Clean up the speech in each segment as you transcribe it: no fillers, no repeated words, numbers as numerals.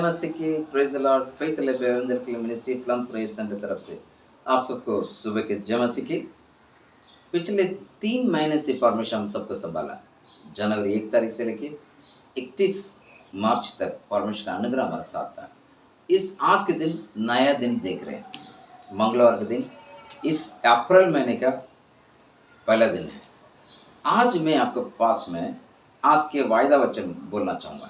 मसीह की praise the Lord faith लेबेवंदर के ministry फ्लम prayer centre तरफ से आप सबको सुबह के जय मसीह की। पिछले 3 महीने से परमेश्वर हम सबको संभाला। जनवरी 1 तारीख से लेके 31 मार्च तक परमेश्वर का अनुग्रह हमारे साथ था। इस आज के दिन नया दिन देख रहे हैं, मंगलवार के दिन, इस अप्रैल महीने का पहला दिन है। आज मैं आपके पास में आज के वायदा वचन बोलना चाहूँगा।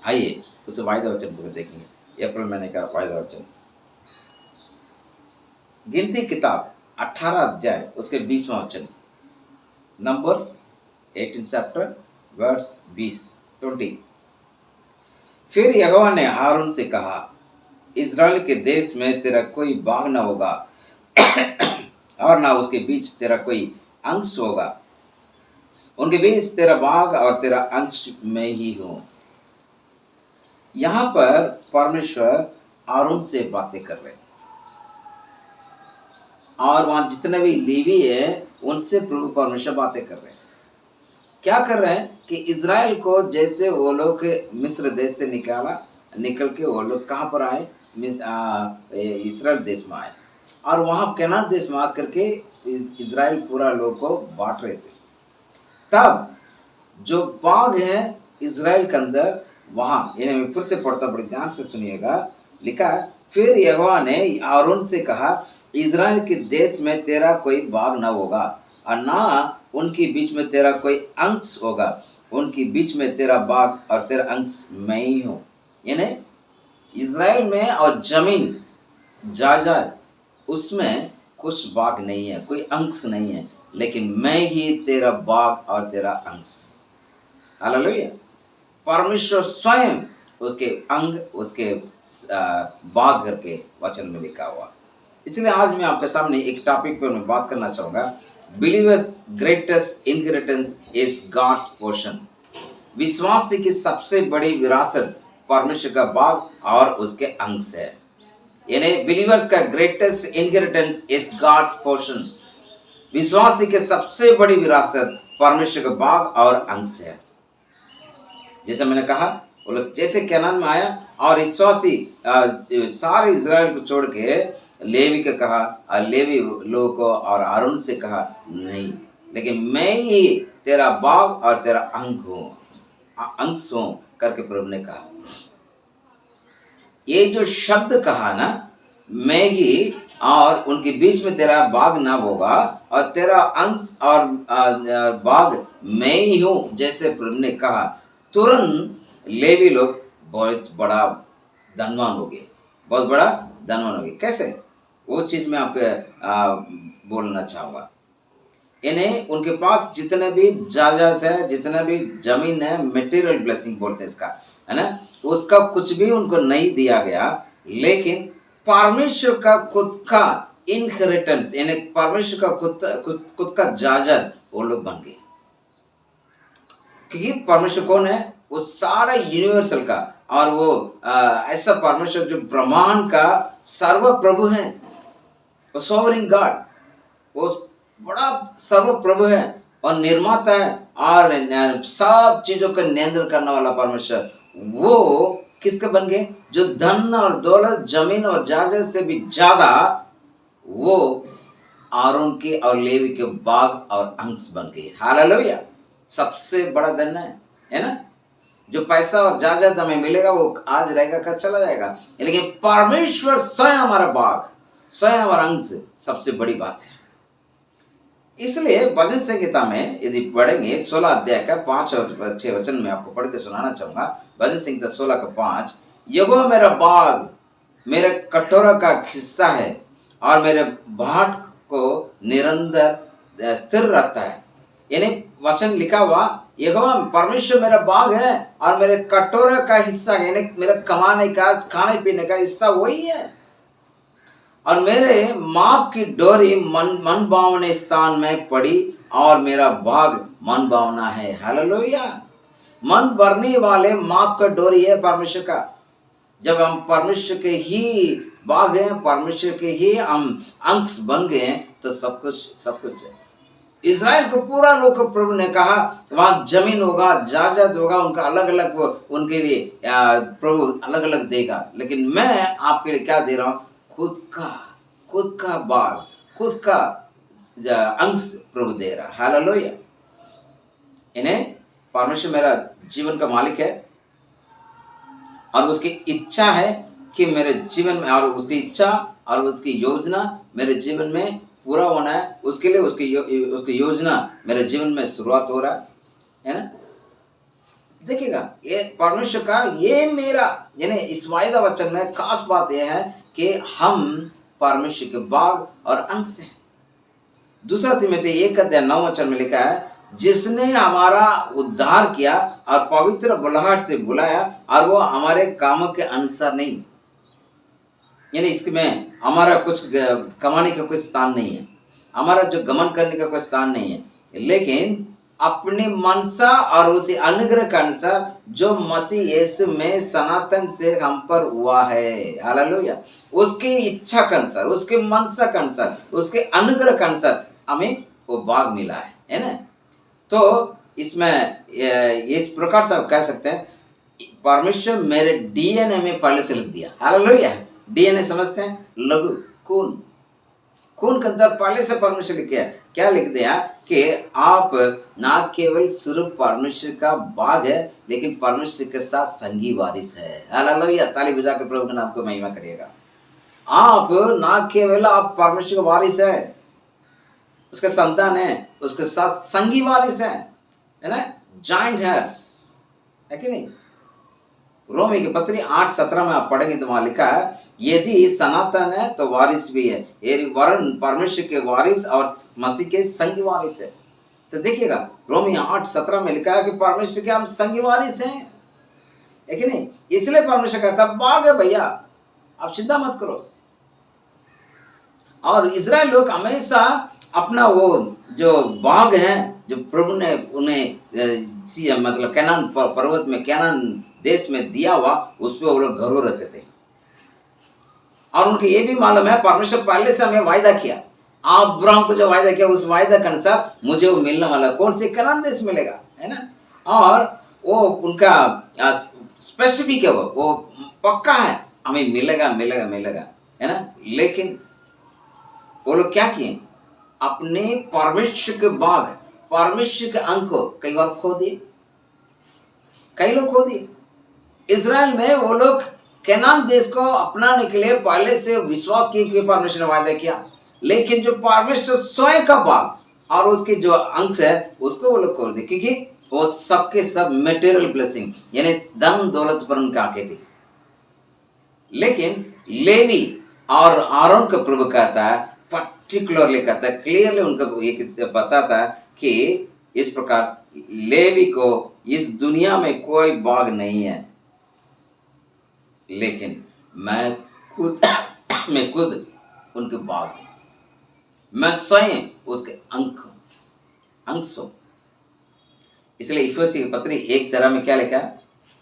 आइए उस वायदा वचन को देखेंगे। अप्रैल महीने का वायदा वचन, गिनती किताब 18 अध्याय उसके 20वां वचन, नंबर्स 18 चैप्टर वर्स 20। फिर यहोवा ने हारून से कहा, इज़राइल के देश में तेरा कोई भाग न होगा और ना उसके बीच तेरा कोई अंश होगा। उनके बीच तेरा भाग और तेरा अंश मैं ही हूं। यहां पर परमेश्वर हारून से बातें कर रहे हैं और वहां जितने भी लेवी है उनसे प्रभु परमेश्वर बातें कर रहे हैं। क्या कर रहे हैं कि इज़राइल को जैसे वो लोग मिस्र देश से निकल के वो लोग कहाँ पर आए, इस्राएल देश में आए और वहाँ कनान देश में आकर के इज़राइल पूरा लोग को बांट रहे थे। तब जो बाग है इज़राइल के अंदर, वहाँ यानी मैं फिर से पढ़ता, बड़े ध्यान से सुनिएगा। लिखा है, फिर यहोवा ने हारून से कहा, इज़राइल के देश में तेरा कोई भाग न होगा और ना उनके बीच में तेरा कोई अंश होगा। उनके बीच में तेरा भाग और तेरा अंश मैं ही हूँ। यानी इज़राइल में और जमीन जायदाद उसमें कुछ भाग नहीं है, कोई अंश नहीं है, लेकिन मैं ही तेरा भाग और तेरा अंश। हालेलुया। परमेश्वर स्वयं उसके अंग, उसके भाग करके वचन में लिखा हुआ। इसलिए आज मैं आपके सामने एक टॉपिक पर मैं बात करना चाहूँगा। Believers greatest inheritance is God's portion. विश्वासी की सबसे बड़ी विरासत परमेश्वर का भाग और उसके अंश है। यानी बिलीवर्स का greatest inheritance is God's portion. विश्वासी के सबसे बड़ी विरासत परमेश्वर का भाग और अंश है। जैसे मैंने कहा, वो लोग जैसे कनान में आया और विश्वासी सारे इज़राइल को छोड़ के लेवी को कहा और लेवी लोगों को और हारून से कहा, नहीं, लेकिन मैं ही तेरा भाग और तेरा अंश हूं करके प्रभु ने कहा। ये जो शब्द कहा ना, मैं ही और उनके बीच में तेरा भाग ना होगा और तेरा अंश और भाग मैं ही हूं, जैसे प्रभु ने कहा, तुरंत लेवी लोग बहुत बड़ा धनवान हो गए, बहुत बड़ा धनवान हो गए। कैसे? वो चीज़ मैं आपको बोलना चाहूँगा। इन्हें उनके पास जितने भी जायदाद है, जितना भी जमीन है, मटेरियल ब्लेसिंग बोलते हैं इसका, है ना, उसका कुछ भी उनको नहीं दिया गया, लेकिन परमेश्वर का खुद का इनहेरिटेंस यानी परमेश्वर का खुद का जायदाद वो लोग बन गए। क्योंकि परमेश्वर कौन है? वो सारा यूनिवर्सल का और वो ऐसा परमेश्वर जो ब्रह्मांड का सर्व प्रभु है, वो सोवरिन गॉड, वो बड़ा सर्व प्रभु है और निर्माता है और सब चीजों का नियंत्रण करने वाला परमेश्वर। वो किसके बन गए? जो धन और दौलत, जमीन और जायदाद से भी ज्यादा वो आरोन के और लेवी के भाग और अंश बन गए। हालेलुया। सबसे बड़ा धन है ना, जो पैसा और जायदाद हमें मिलेगा वो आज रहेगा, कल चला जाएगा, लेकिन परमेश्वर स्वयं हमारा भाग, स्वयं हमारा अंश सबसे बड़ी बात है। इसलिए भजन संहिता में यदि पढ़ेंगे 16 अध्याय का 5 और 6 वचन में आपको पढ़ के सुनाना चाहूंगा। भजन संहिता 16 का 5, यहोवा मेरा भाग, मेरे कटोरा का हिस्सा है और मेरे बाट को निरंतर स्थिर रहता है। यानी वचन लिखा हुआ, यहोवा परमेश्वर मेरा भाग है और मेरे कटोरा का हिस्सा, यानी मेरा कमाने का, खाने पीने का हिस्सा वही है, और मेरे माप की डोरी मन भावने स्थान में पड़ी और मेरा भाग मन भावना है। हालेलुया। मन भरने वाले माप का डोरी है परमेश्वर का। जब हम परमेश्वर के ही भाग हैं, परमेश्वर के ही हम अंश बन गए हैं, तो सब कुछ है। इज़राइल को पूरा लोग को प्रभु ने कहा वहाँ जमीन होगा, जायदाद होगा, उनका अलग-अलग वो उनके लिए प्रभु अलग-अलग देगा। लेकिन मैं आपके लिए क्या दे रहा हूँ? खुद का बाग, खुद का अंश प्रभु दे रहा है। हालेलुया! इन्हें परमेश्वर मेरा जीवन का मालिक है और उसकी इच्छा है कि मेरे जीवन में, और उसकी इच्छा और उसकी योजना मेरे जीवन में पूरा होना है। उसके लिए उसकी योजना मेरे जीवन में शुरुआत हो रहा है ना? देखिएगा, ये परमेश्वर का ये मेरा यानी इस वायदा वचन में खास बात यह है कि हम परमेश्वर के बाग और अंश हैं। दूसरा तीमुथियुस 1:9 में लिखा है, जिसने हमारा उद्धार किया और पवित्र बुलाहट से बुलाया और वो हमारे कामों के अनुसार नहीं, यानी इसमें हमारा कुछ कमाने का कोई स्थान नहीं है, हमारा जो गमन करने का कोई स्थान नहीं है, लेकिन अपनी मनसा और उसी अनुग्रह के अनुसार जो मसीह यीशु में सनातन से हम पर हुआ है। हालेलुया! उसकी इच्छा के अनुसार, उसके मनसा के अनुसार, उसके अनुग्रह के अनुसार हमें वो भाग मिला है ना? तो इसमें इस प्रकार से आप कह सकते हैं, परमेश्वर मेरे डीएनए में पहले से लिख दिया। हालेलुया! डीएनए समझते हैं? लघु खून के अंदर पहले से परमेश्वर लिख गया। क्या लिख दिया कि आप ना केवल सिर्फ परमेश्वर का बाग है, लेकिन परमेश्वर के साथ संगी वारिस है। हालेलुया! ताली बजा के प्रभु के नाम को महिमा करिएगा। आप ना केवल आप परमेश्वर का वारिस है, उसके संतान है, उसके साथ संगी वारिस है ना? जॉइंट हेयर्स है कि नहीं? रोमी की पत्री 8:17 में आप पढ़ेंगे तो वहां लिखा है, यदि सनातन है तो वारिस भी है, ये वरन परमेश्वर के वारिस और मसीह के संगी वारिस है। तो देखिएगा, रोमी 8:17 में लिखा है कि परमेश्वर के हम संगी वारिस हैं, है कि नहीं? इसलिए परमेश्वर कहता बाग है भैया, आप चिंता मत करो। और इजराइल लोग हमेशा अपना वो जो बाग है, जो प्रभु ने उन्हें मतलब कैनान पर्वत में, कैनान देश में दिया हुआ, उस पर वो लोग घरों रहते थे। और उनको ये भी मालूम है परमेश्वर पहले से हमें वायदा किया, अब्राहम को जो वायदा किया उस वायदा के अनुसार मुझे वो मिलने वाला कौन से कैनान देश मिलेगा, है ना? और वो उनका स्पेसिफिक है, वो पक्का है, हमें मिलेगा मिलेगा मिलेगा, है ना? लेकिन वो लोग क्या किए? अपने परमेश्वर के बाग, परमेश्वर के अंक को कई बार खो दिए, कई लोग खो दिए। इजराइल में वो लोग कैनान देश को अपनाने के लिए पहले से विश्वास किए कि परमेश्वर ने वायदा किया, लेकिन जो परमेश्वर स्वयं का बाग और उसके जो अंश है उसको वो लोग खो दिए, क्योंकि वो सबके सब मेटेरियल ब्लेसिंग यानी धन दौलत पर उनकी आंखें थी। लेकिन लेवी और आरोन का प्रभु कहता है, पर्टिकुलरली कहता है, क्लियरली उनको एक पता था कि इस प्रकार लेवी को इस दुनिया में कोई बाग नहीं है, लेकिन मैं खुद उनके बाग हूं, मैं स्वयं उसके अंश हूं। इसलिए इफिसियों की पत्री 1:13 में क्या लिखा है?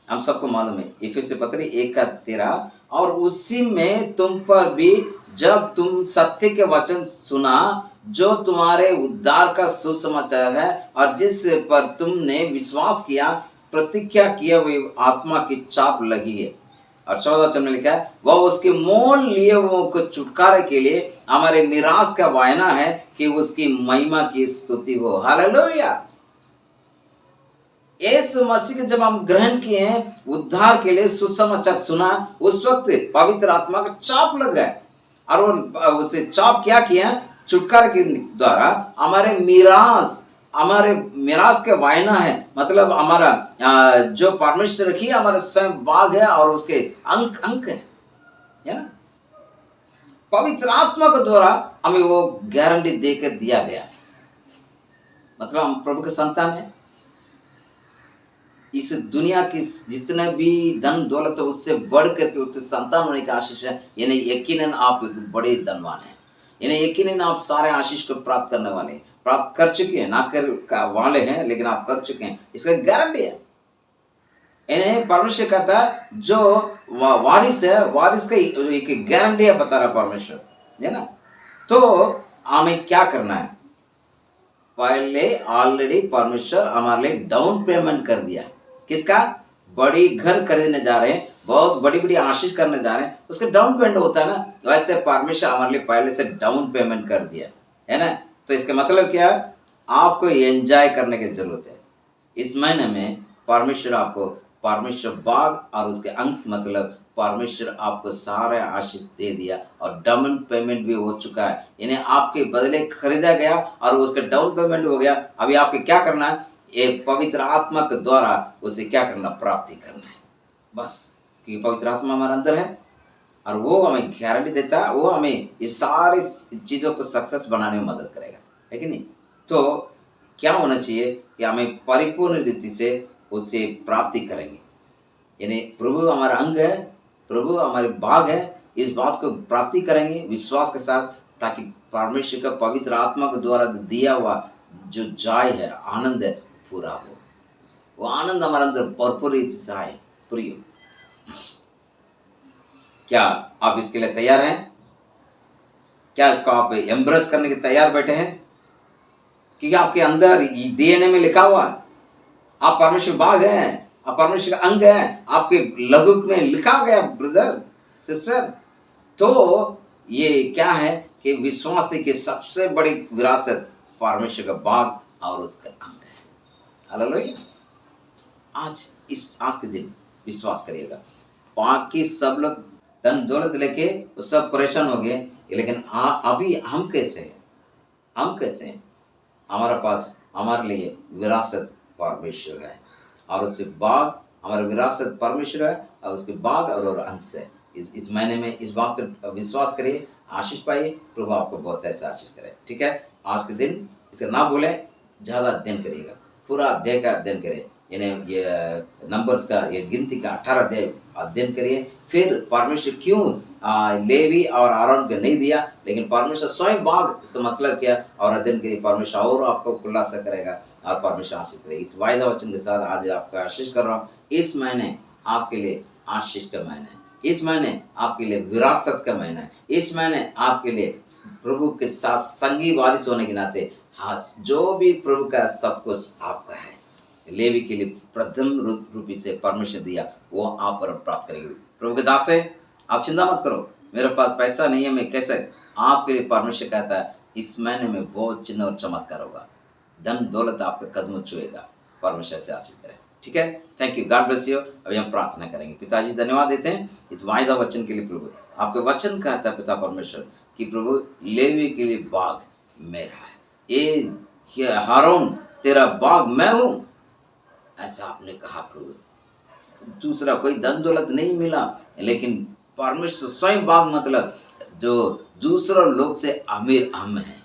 हम सबको मालूम है, इफिसियों की पत्री 1:13, और उसी में तुम पर भी जब तुम सत्य के वचन सुना जो तुम्हारे उद्धार का सुसमाचार है और जिस पर तुमने विश्वास किया, प्रतिज्ञा किया हुए आत्मा की चाप लगी है। और 14 में लिखा है, वह उसके मोल लिए हुओं को छुटकारे के लिए हमारे मिरास का वायना है कि उसकी महिमा की स्तुति हो। हालेलुया! यीशु मसीह के जब हम ग्रहण किए हैं, उद्धार के लिए सुसमाचार सुना, उस वक्त पवित्र आत्मा का चाप लग गया और वो उसे चाप क्या किया? छुटकारे के द्वारा हमारे मिरास के वायना है, मतलब हमारा जो परमेश्वर रखी हमारे स्वयं बाग है और उसके अंक है ना? पवित्र आत्मा के द्वारा हमें वो गारंटी देकर दिया गया, मतलब हम प्रभु के संतान हैं। इस दुनिया की जितने भी धन दौलत है उससे बढ़ करके उससे संतान होने की आशीष है, यानी यकीनन आप एक बड़े धनवान हैं, यानी यकीनन आप सारे आशीष को प्राप्त करने वाले, प्राप्त कर चुके हैं, ना कर वाले हैं लेकिन आप कर चुके हैं, इसका गारंटी है। यानी परमेश्वर कहता है जो वारिस है, वारिस का एक गारंटी है, बता रहा परमेश्वर, है ना? तो हमें क्या करना है? पहले ऑलरेडी परमेश्वर हमारे लिए डाउन पेमेंट कर दिया। किसका? बड़ी घर खरीदने जा रहे हैं, बहुत बड़ी बड़ी आशीष करने जा रहे हैं, उसका डाउन पेमेंट होता है ना, वैसे परमेश्वर हमारे लिए पहले से डाउन पेमेंट कर दिया है ना। तो इसका मतलब क्या है? आपको एंजॉय करने की जरूरत है। इस महीने में परमेश्वर आपको परमेश्वर बाग और उसके अंश मतलब परमेश्वर आपको सारे आशीष दे दिया और डाउन पेमेंट भी हो चुका है, यानी आपके बदले खरीदा गया और उसका डाउन पेमेंट हो गया। अभी आपके क्या करना है? एक पवित्र आत्मा के द्वारा उसे क्या करना? प्राप्ति करना है बस। क्योंकि पवित्र आत्मा हमारे अंदर है और वो हमें गारंटी देता है, वो हमें इस सारी चीज़ों को सक्सेस बनाने में मदद करेगा, है कि नहीं? तो क्या होना चाहिए कि हमें परिपूर्ण रीति से उसे प्राप्ति करेंगे, यानी प्रभु हमारा अंग है, प्रभु हमारे भाग है, इस बात को प्राप्ति करेंगे विश्वास के साथ, ताकि परमेश्वर का पवित्र आत्मा के द्वारा दिया हुआ जो जॉय है, आनंद है, पूरा हो। वो आनंद हमारे अंदर भरपूर रीति से आए। प्रिय, क्या आप इसके लिए तैयार हैं? क्या इसको आप एम्ब्रेस करने के तैयार बैठे हैं? क्योंकि आपके अंदर डीएनए में लिखा हुआ है, आप परमेश्वर बाग हैं, आप परमेश्वर का अंग हैं, आपके लघु में लिखा गया ब्रदर सिस्टर। तो ये क्या है कि विश्वास की सबसे बड़ी विरासत परमेश्वर का बाग और उसका अंग है। हालेलुया। आज के दिन विश्वास करिएगा। बाकी सब लोग धन दौलत लेके वो सब परेशान हो गए, लेकिन अभी हम कैसे हैं? हम कैसे हैं? हमारे पास हमारे लिए विरासत परमेश्वर है और उसके बाग, हमारा विरासत परमेश्वर है और उसके बाग और अंश है। इस महीने में इस बात का विश्वास करिए, आशीष पाइए, प्रभु आपको बहुत ऐसा आशीष करे। ठीक है, आज के दिन इसका ना भूलें, ज़्यादा अध्ययन करिएगा, पूरा अध्याय का अध्ययन करें, यानी ये नंबर्स का, ये गिनती का 18 अध्याय अध्ययन करिए। फिर परमेश्वर क्यों लेवी और आरोन को नहीं दिया, लेकिन परमेश्वर स्वयं बाग, इसका मतलब क्या, और अध्ययन करिए। परमेश्वर और आपको खुलासा करेगा और परमेश्वर आशीष करेगा। इस वायदा वचन के साथ आज आपका आशीष कर रहा हूँ। इस महीने आपके लिए आशीष का महीना है, इस महीने आपके लिए विरासत का महीना है, इस महीने आपके लिए प्रभु के साथ संगी वारिस होने के नाते हाँ, जो भी प्रभु का सब कुछ आपका है, लेवी के लिए प्रथम रूपी से परमेश्वर दिया, वो आप पर प्राप्त करेंगे। प्रभु के दास है, आप चिंता मत करो, मेरे पास पैसा नहीं है, मैं कैसे? आपके लिए परमेश्वर कहता है इस महीने में बहुत चिन्ह और चमत्कार होगा, धन दौलत आपके कदम छुएगा। परमेश्वर से आशीष करें। ठीक है, thank you, God bless you. अभी हम प्रार्थना करेंगे। पिताजी धन्यवाद देते हैं इस वायदा वचन के लिए। प्रभु आपके वचन कहता है पिता परमेश्वर कि प्रभु लेवी के लिए बाग मेरा है, ये हारून तेरा बाग मैं हूँ, ऐसा आपने कहा प्रभु। दूसरा कोई धन दौलत नहीं मिला, लेकिन परमेश्वर स्वयं बाग मतलब जो दूसरों लोग से अमीर हम हैं।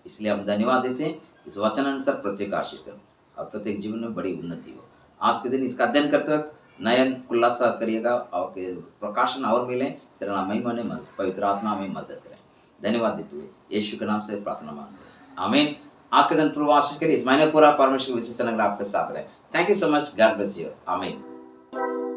इसलिए हम धन्यवाद देते हैं। इस वचन अनुसार प्रत्येक आशीष करो और प्रत्येक जीवन में बड़ी उन्नति हो। आज के दिन इसका अध्ययन करते वक्त नयन खुलासा करिएगा और प्रकाशन और मिले। तेरा नाम महिमा ने मदद, पवित्र आत्मा हमें मदद करें। धन्यवाद देते हुए यीशु के नाम से प्रार्थना मांगते हैं, आमीन। आज के दिन प्रभु आशीष करिए। इस महीने पूरा परमेश्वर विशेष आपके साथ रहे। Thank you so much, God bless you, आमीन।